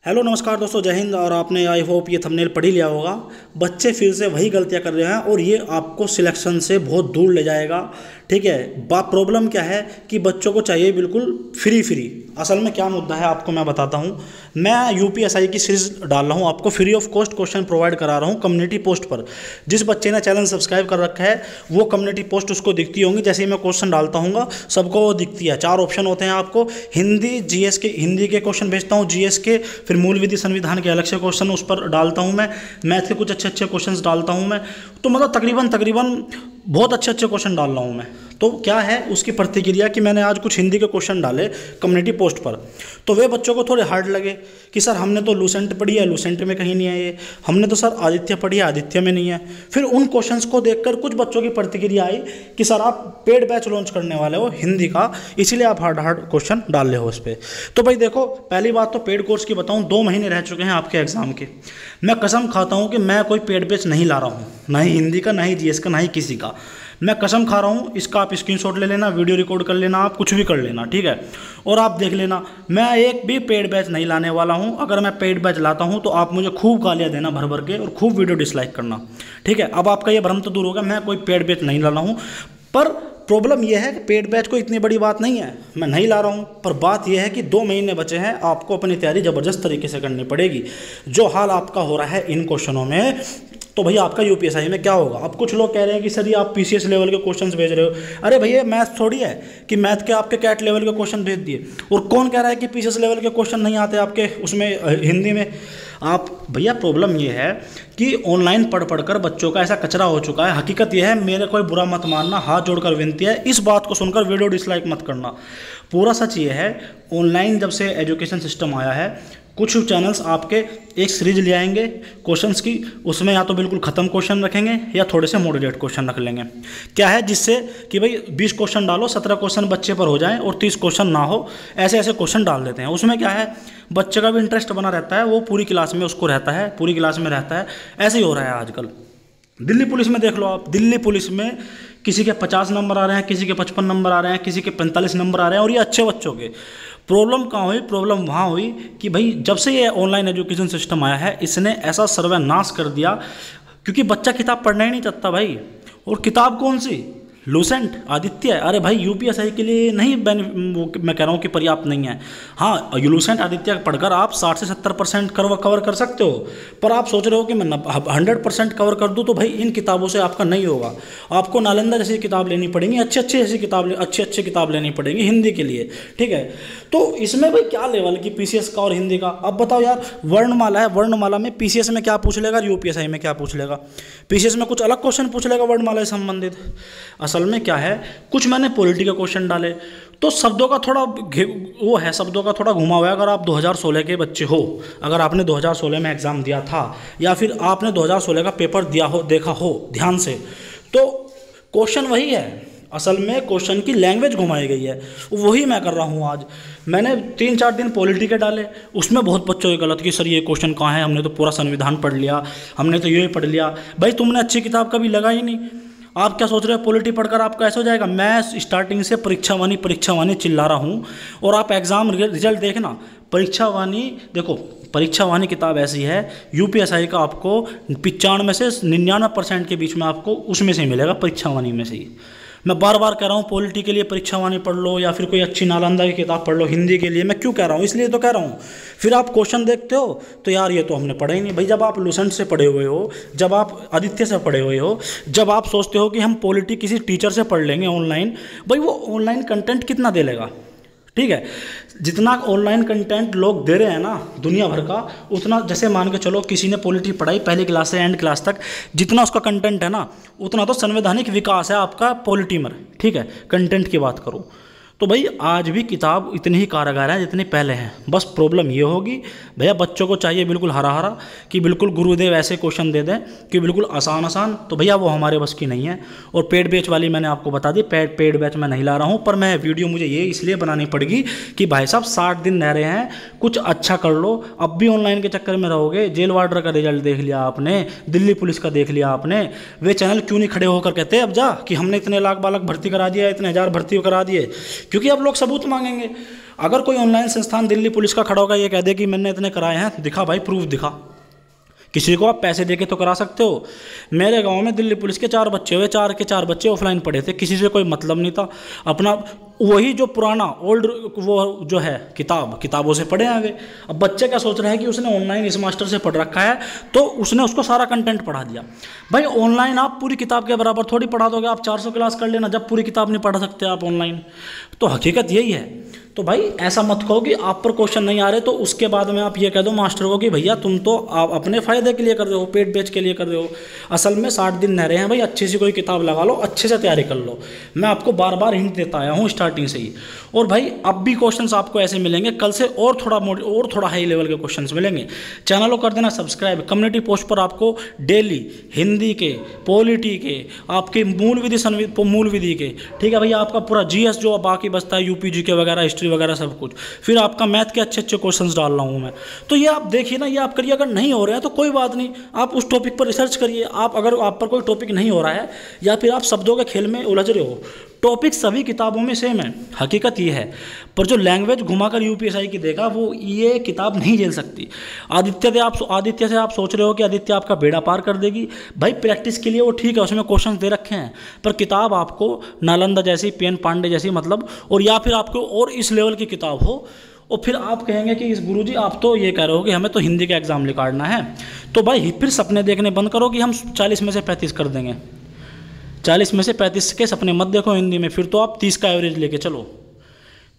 Hello नमस्कार दोस्तों, जय हिंद। और आपने आई होप ये थंबनेल पढ़ ही लिया होगा। बच्चे फिर से वही गलतियां कर रहे हैं और ये आपको सिलेक्शन से बहुत दूर ले जाएगा। ठीक है, बात प्रॉब्लम क्या है कि बच्चों को चाहिए बिल्कुल फ्री फ्री। असल में क्या मुद्दा है आपको मैं बताता हूँ। मैं यूपीएसआई की सीरीज डाल रहा हूँ, आपको free of cost question provide करा रहा हूँ कम्युनिटी पोस्ट पर। जिस बच्चे ने चैनल सब्सक्राइब कर रखा है वो कम्युनिटी पोस्ट उसको दिखती होंगी। जैसे ही मैं क्वेश्चन डालता हूँ सबको वो दिखती है। 4 ऑप्शन होते हैं आपको। हिंदी जीएस के, हिंदी के क्वेश्चन भेजता हूँ जीएस के, फिर मूल विधि संविधान के अलग से क्वेश्चन उस पर डालता हूँ मैं, मैथ के कुछ अच्छे अच्छे क्वेश्चंस डालता हूँ मैं। तो मतलब तकरीबन बहुत अच्छे अच्छे क्वेश्चन डाल रहा हूँ मैं। तो क्या है उसकी प्रतिक्रिया कि मैंने आज कुछ हिंदी के क्वेश्चन डाले कम्युनिटी पोस्ट पर, तो वे बच्चों को थोड़े हार्ड लगे कि सर हमने तो लूसेंट पढ़ी है, लूसेंट में कहीं नहीं है ये। हमने तो सर आदित्य पढ़ी है, आदित्य में नहीं है। फिर उन क्वेश्चंस को देखकर कुछ बच्चों की प्रतिक्रिया आई कि सर आप पेड बैच लॉन्च करने वाले हो हिंदी का, इसीलिए आप हार्ड हार्ड क्वेश्चन डाल रहे हो उस पर। तो भाई देखो, पहली बात तो पेड कोर्स की बताऊँ, 2 महीने रह चुके हैं आपके एग्जाम के। मैं कसम खाता हूँ कि मैं कोई पेड बैच नहीं ला रहा हूँ, ना ही हिंदी का, ना ही जीएस का, ना ही किसी का। मैं कसम खा रहा हूँ। इसका आप स्क्रीनशॉट ले लेना, वीडियो रिकॉर्ड कर लेना, आप कुछ भी कर लेना, ठीक है। और आप देख लेना, मैं एक भी पेड बैच नहीं लाने वाला हूँ। अगर मैं पेड बैच लाता हूँ तो आप मुझे खूब गालियाँ देना भर भर के और खूब वीडियो डिसलाइक करना, ठीक है। अब आपका ये भ्रम तो दूर होगा, मैं कोई पेड बैच नहीं ला रहा हूँ। पर प्रॉब्लम यह है कि पेड बैच को इतनी बड़ी बात नहीं है, मैं नहीं ला रहा हूँ। पर बात यह है कि 2 महीने बचे हैं, आपको अपनी तैयारी ज़बरदस्त तरीके से करनी पड़ेगी। जो हाल आपका हो रहा है इन क्वेश्चनों में, तो भैया आपका यूपीएसआई में क्या होगा। अब कुछ लोग कह रहे हैं कि सर ये आप पीसीएस लेवल के क्वेश्चंस भेज रहे हो। अरे भैया मैथ थोड़ी है कि मैथ के आपके कैट लेवल के क्वेश्चन भेज दिए। और कौन कह रहा है कि पीसीएस लेवल के क्वेश्चन नहीं आते आपके उसमें हिंदी में। आप भैया प्रॉब्लम ये है कि ऑनलाइन पढ़ पढ़ कर बच्चों का ऐसा कचरा हो चुका है। हकीकत यह है, मेरे कोई बुरा मत मानना, हाथ जोड़कर विनती है, इस बात को सुनकर वीडियो डिसलाइक मत करना। पूरा सच ये है, ऑनलाइन जब से एजुकेशन सिस्टम आया है, कुछ चैनल्स आपके एक सीरीज ले आएंगे क्वेश्चंस की, उसमें या तो बिल्कुल ख़त्म क्वेश्चन रखेंगे या थोड़े से मॉडरेट क्वेश्चन रख लेंगे। क्या है, जिससे कि भाई 20 क्वेश्चन डालो, 17 क्वेश्चन बच्चे पर हो जाएं और 30 क्वेश्चन ना हो, ऐसे ऐसे क्वेश्चन डाल देते हैं। उसमें क्या है, बच्चे का भी इंटरेस्ट बना रहता है, वो पूरी क्लास में उसको रहता है, पूरी क्लास में रहता है। ऐसे ही हो रहा है आजकल। दिल्ली पुलिस में देख लो आप, दिल्ली पुलिस में किसी के 50 नंबर आ रहे हैं, किसी के 55 नंबर आ रहे हैं, किसी के 45 नंबर आ रहे हैं, और ये अच्छे बच्चों के। प्रॉब्लम कहाँ हुई? प्रॉब्लम वहाँ हुई कि भाई जब से ये ऑनलाइन एजुकेशन सिस्टम आया है, इसने ऐसा सर्वनाश कर दिया, क्योंकि बच्चा किताब पढ़ना ही नहीं चाहता भाई। और किताब कौन सी? लूसेंट, आदित्य। अरे भाई यूपीएसआई के लिए नहीं, मैं कह रहा हूँ कि पर्याप्त नहीं है। हाँ, लूसेंट आदित्य पढ़कर आप 60 से 70% कवर कर सकते हो। पर आप सोच रहे हो कि मैं 100% कवर कर दूँ, तो भाई इन किताबों से आपका नहीं होगा। आपको नालंदा जैसी किताब लेनी पड़ेगी, अच्छी किताब लेनी पड़ेगी हिंदी के लिए, ठीक है। तो इसमें भाई क्या लेवल की पीसीएस का और हिंदी का। अब बताओ यार, वर्णमाला है, वर्णमाला में पीसीएस में क्या पूछ लेगा, यूपीएसआई में क्या पूछ लेगा। पीसीएस में कुछ अलग क्वेश्चन पूछ लेगा वर्णमाला से संबंधित। असल में क्या है, कुछ मैंने पॉलिटी के क्वेश्चन डाले, तो शब्दों का थोड़ा वो है, शब्दों का थोड़ा घुमा हुआ है। अगर आप 2016 के बच्चे हो, अगर आपने 2016 में एग्ज़ाम दिया था, या फिर आपने 2016 का पेपर दिया हो, देखा हो ध्यान से, तो क्वेश्चन वही है। असल में क्वेश्चन की लैंग्वेज घुमाई गई है, वही मैं कर रहा हूँ आज। मैंने 3-4 दिन पॉलिटी के डाले, उसमें बहुत बच्चों की गलत कि सर ये क्वेश्चन कहाँ है, हमने तो पूरा संविधान पढ़ लिया, हमने तो ये पढ़ लिया। भाई तुमने अच्छी किताब कभी लगा ही नहीं। आप क्या सोच रहे हो, पॉलिटी पढ़कर आपका ऐसा हो जाएगा। मैं स्टार्टिंग से परीक्षावाणी चिल्ला रहा हूँ, और आप एग्ज़ाम रिजल्ट देखना। परीक्षावाणी देखो, परीक्षावाणी किताब ऐसी है, यूपीएसआई का आपको 95 से 99% के बीच में आपको उसमें से मिलेगा, परीक्षावाणी में से ही। मैं बार बार कह रहा हूँ पॉलिटी के लिए परीक्षावाणी पढ़ लो, या फिर कोई अच्छी नालंदा की किताब पढ़ लो हिंदी के लिए। मैं क्यों कह रहा हूँ, इसलिए तो कह रहा हूँ। फिर आप क्वेश्चन देखते हो तो यार ये तो हमने पढ़ा ही नहीं। भाई जब आप लूसेंट से पढ़े हुए हो, जब आप आदित्य से पढ़े हुए हो, जब आप सोचते हो कि हम पॉलिटी किसी टीचर से पढ़ लेंगे ऑनलाइन, भाई वो ऑनलाइन कंटेंट कितना दे लेगा, ठीक है। जितना ऑनलाइन कंटेंट लोग दे रहे हैं ना दुनिया भर का, उतना, जैसे मान के चलो किसी ने पॉलिटी पढ़ाई पहली क्लास से एंड क्लास तक, जितना उसका कंटेंट है ना, उतना तो संवैधानिक विकास है आपका पॉलिटी में, ठीक है। कंटेंट की बात करूँ तो भाई आज भी किताब इतनी ही कारगर है जितनी पहले हैं। बस प्रॉब्लम ये होगी भैया, बच्चों को चाहिए बिल्कुल हरा हरा, कि बिल्कुल गुरुदेव ऐसे क्वेश्चन दे दें कि बिल्कुल आसान आसान। तो भैया वो हमारे बस की नहीं है। और पेड बैच वाली मैंने आपको बता दी, पेड बैच मैं नहीं ला रहा हूँ। पर मैं वीडियो मुझे ये इसलिए बनानी पड़ेगी कि भाई साहब 60 दिन रह रहे हैं, कुछ अच्छा कर लो। अब भी ऑनलाइन के चक्कर में रहोगे। जेल वार्डर का रिजल्ट देख लिया आपने, दिल्ली पुलिस का देख लिया आपने, वे चैनल क्यों नहीं खड़े होकर कहते अब जा कि हमने इतने लाख बालक भर्ती करा दिया, इतने 1000 भर्ती करा दिए, क्योंकि अब लोग सबूत मांगेंगे। अगर कोई ऑनलाइन संस्थान दिल्ली पुलिस का खड़ा होगा, ये कह दे कि मैंने इतने कराए हैं, दिखा भाई प्रूफ दिखा। किसी को आप पैसे देके तो करा सकते हो। मेरे गांव में दिल्ली पुलिस के 4 बच्चे हुए, 4 के 4 बच्चे ऑफलाइन पढ़े थे, किसी से कोई मतलब नहीं था। अपना वही जो पुराना ओल्ड वो जो है किताबों से पढ़े हैं वे। अब बच्चे क्या सोच रहे हैं कि उसने ऑनलाइन इस मास्टर से पढ़ रखा है तो उसने उसको सारा कंटेंट पढ़ा दिया। भाई ऑनलाइन आप पूरी किताब के बराबर थोड़ी पढ़ा दोगे। आप 400 क्लास कर लेना, जब पूरी किताब नहीं पढ़ सकते आप ऑनलाइन। तो हकीकत यही है। तो भाई ऐसा मत कहो कि आप पर क्वेश्चन नहीं आ रहे तो उसके बाद में आप ये कह दो मास्टर को कि भैया तुम तो आप अपने फ़ायदे के लिए कर रहे हो, पेट बेच के लिए कर रहे हो। असल में 60 दिन रह रहे हैं भाई, अच्छी सी कोई किताब लगा लो, अच्छे से तैयारी कर लो। मैं आपको बार बार हिंट देता आया हूँ स्टार्टिंग से ही। और भाई अब भी क्वेश्चंस आपको ऐसे मिलेंगे, कल से और थोड़ा हाई लेवल के क्वेश्चंस मिलेंगे। चैनल को कर देना सब्सक्राइब। कम्युनिटी पोस्ट पर आपको डेली हिंदी के, पॉलिटी के, आपके मूल विधि के, ठीक है भैया, आपका पूरा जीएस जो बाकी बचता है, यूपीजी के वगैरह, हिस्ट्री वगैरह सब कुछ, फिर आपका मैथ के अच्छे अच्छे क्वेश्चंस डाल रहा हूँ मैं। तो ये आप देखिए ना, ये आप करिए। अगर नहीं हो रहे हैं तो कोई बात नहीं, आप उस टॉपिक पर रिसर्च करिए। अगर आप पर कोई टॉपिक नहीं हो रहा है या फिर आप शब्दों के खेल में उलझ रहे हो, टॉपिक सभी किताबों में सेम है, हकीकत ये है। पर जो लैंग्वेज घुमाकर यूपीएससी की देगा वो ये किताब नहीं झेल सकती। आदित्य से आप सोच रहे हो कि आदित्य आपका बेड़ा पार कर देगी। भाई प्रैक्टिस के लिए वो ठीक है, उसमें क्वेश्चन दे रखे हैं, पर किताब आपको नालंदा जैसी, पेन पांडे जैसी, मतलब, और या फिर आपको और इस लेवल की किताब हो, और फिर आप कहेंगे कि इस गुरुजी आप तो ये कह रहे हो कि हमें तो हिंदी का एग्ज़ाम निकालना है। तो भाई फिर सपने देखने बंद करो कि हम 40 में से 35 कर देंगे। 40 में से 35 के सपने मत देखो हिंदी में, फिर तो आप 30 का एवरेज लेके चलो।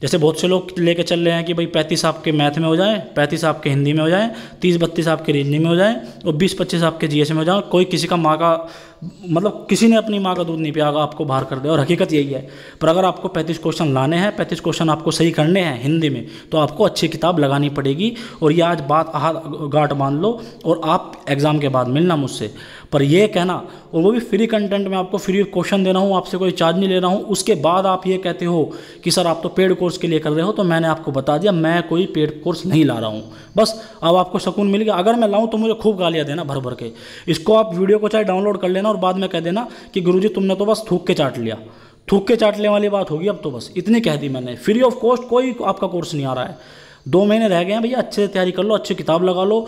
जैसे बहुत से लोग लेके चल रहे हैं कि भाई 35 आपके मैथ में हो जाए, 35 आपके हिंदी में हो जाए, 30-32 आपके रीजनिंग में हो जाए, और 20-25 आपके जीएस में हो जाए। कोई किसी का माँ का मतलब किसी ने अपनी माँ का दूध नहीं पिया, आपको बाहर कर दे, और हकीकत यही है। पर अगर आपको 35 क्वेश्चन लाने हैं, 35 क्वेश्चन आपको सही करने हैं हिंदी में, तो आपको अच्छी किताब लगानी पड़ेगी। और ये आज बात गांठ बांध लो और आप एग्ज़ाम के बाद मिलना मुझसे। पर ये कहना, और वो भी फ्री कंटेंट में आपको फ्री क्वेश्चन दे रहा हूँ, आपसे कोई चार्ज नहीं ले रहा हूँ, उसके बाद आप ये कहते हो कि सर आप तो पेड कोर्स के लिए कर रहे हो, तो मैंने आपको बता दिया मैं कोई पेड कोर्स नहीं ला रहा हूँ। बस अब आपको सुकून मिल गया। अगर मैं लाऊं तो मुझे खूब गालियाँ देना भर भर के। इसको आप वीडियो को चाहे डाउनलोड कर लेना और बाद में कह देना कि गुरुजी तुमने तो बस थूक के चाट लिया। थूक के चाटने वाली बात होगी अब तो, बस इतनी कह दी मैंने। फ्री ऑफ कॉस्ट कोई आपका कोर्स नहीं आ रहा है। 2 महीने रह गए हैं भैया, अच्छे से तैयारी कर लो, अच्छी किताब लगा लो।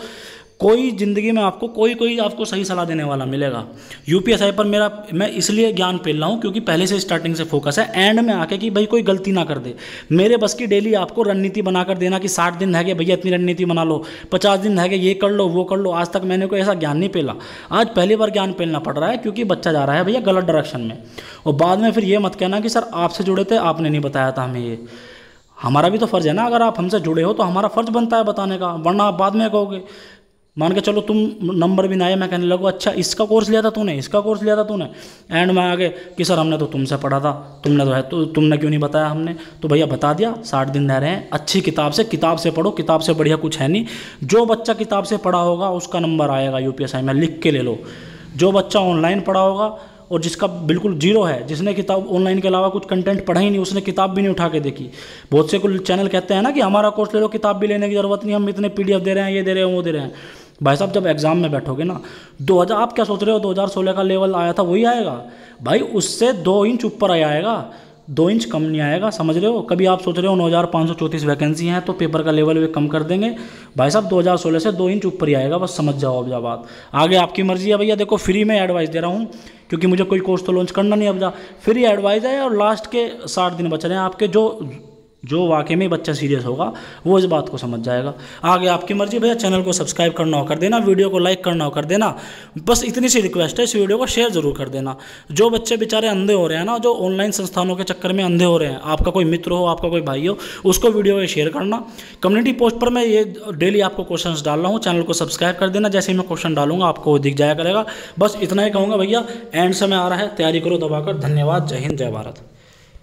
कोई ज़िंदगी में आपको कोई आपको सही सलाह देने वाला मिलेगा। यूपीएससी पर मैं इसलिए ज्ञान पेल रहा हूँ क्योंकि पहले से स्टार्टिंग से फोकस है। एंड में आके कि भाई कोई गलती ना कर दे। मेरे बस की डेली आपको रणनीति बनाकर देना कि 60 दिन रह गए भैया इतनी रणनीति बना लो, 50 दिन रह गए ये कर लो वो कर लो। आज तक मैंने कोई ऐसा ज्ञान नहीं पेला, आज पहली बार ज्ञान पेलना पड़ रहा है क्योंकि बच्चा जा रहा है भैया गलत डायरेक्शन में। और बाद में फिर ये मत कहना कि सर आपसे जुड़े थे आपने नहीं बताया था हमें। ये हमारा भी तो फ़र्ज़ है ना, अगर आप हमसे जुड़े हो तो हमारा फ़र्ज़ बनता है बताने का, वरना आप बाद में कहोगे। मान के चलो तुम नंबर भी ना आए, मैं कहने लगूँ अच्छा इसका कोर्स लिया था तूने, इसका कोर्स लिया था तूने, एंड में आगे कि सर हमने तो तुमसे पढ़ा था, तुमने तो है तो तुमने क्यों नहीं बताया हमने। तो भैया बता दिया, 60 दिन रह रहे हैं, अच्छी किताब से पढ़ो। किताब से बढ़िया कुछ है नहीं। जो बच्चा किताब से पढ़ा होगा उसका नंबर आएगा यूपीएससी में, लिख के ले लो। जो बच्चा ऑनलाइन पढ़ा होगा और जिसका बिल्कुल जीरो है, जिसने किताब ऑनलाइन के अलावा कुछ कंटेंट पढ़ा ही नहीं, उसने किताब भी नहीं उठा के देखी। बहुत से कुछ चैनल कहते हैं ना कि हमारा कोर्स ले लो, किताब भी लेने की ज़रूरत नहीं, हम इतने PDF दे रहे हैं, ये दे रहे हैं वो दे रहे हैं। भाई साहब जब एग्ज़ाम में बैठोगे ना, 2000 आप क्या सोच रहे हो 2016 का लेवल आया था वही आएगा भाई, उससे 2 इंच ऊपर आएगा, 2 इंच कम नहीं आएगा, समझ रहे हो। कभी आप सोच रहे हो 9534 वैकेंसी हैं तो पेपर का लेवल वे कम कर देंगे, भाई साहब 2016 से 2 इंच ऊपर ही आएगा, बस समझ जाओ अब जब बात। आगे आपकी मर्जी है भैया। देखो फ्री में एडवाइस दे रहा हूँ क्योंकि मुझे कोई कोर्स तो लॉन्च करना नहीं अब जा, फ्री एडवाइस है। और लास्ट के 60 दिन बच रहे हैं आपके, जो वाकई में बच्चा सीरियस होगा वो इस बात को समझ जाएगा। आगे आपकी मर्जी भैया। चैनल को सब्सक्राइब करना हो कर देना, वीडियो को लाइक करना हो कर देना। बस इतनी सी रिक्वेस्ट है, इस वीडियो को शेयर जरूर कर देना। जो बच्चे बेचारे अंधे हो रहे हैं ना, जो ऑनलाइन संस्थानों के चक्कर में अंधे हो रहे हैं, आपका कोई मित्र हो, आपका कोई भाई हो, उसको वीडियो को शेयर करना। कम्युनिटी पोस्ट पर मैं ये डेली आपको क्वेश्चन डाल रहा हूँ, चैनल को सब्सक्राइब कर देना। जैसे ही मैं क्वेश्चन डालूंगा आपको दिख जाया करेगा। बस इतना ही कहूँगा भैया, एंड समय आ रहा है, तैयारी करो दबाकर। धन्यवाद, जय हिंद, जय भारत।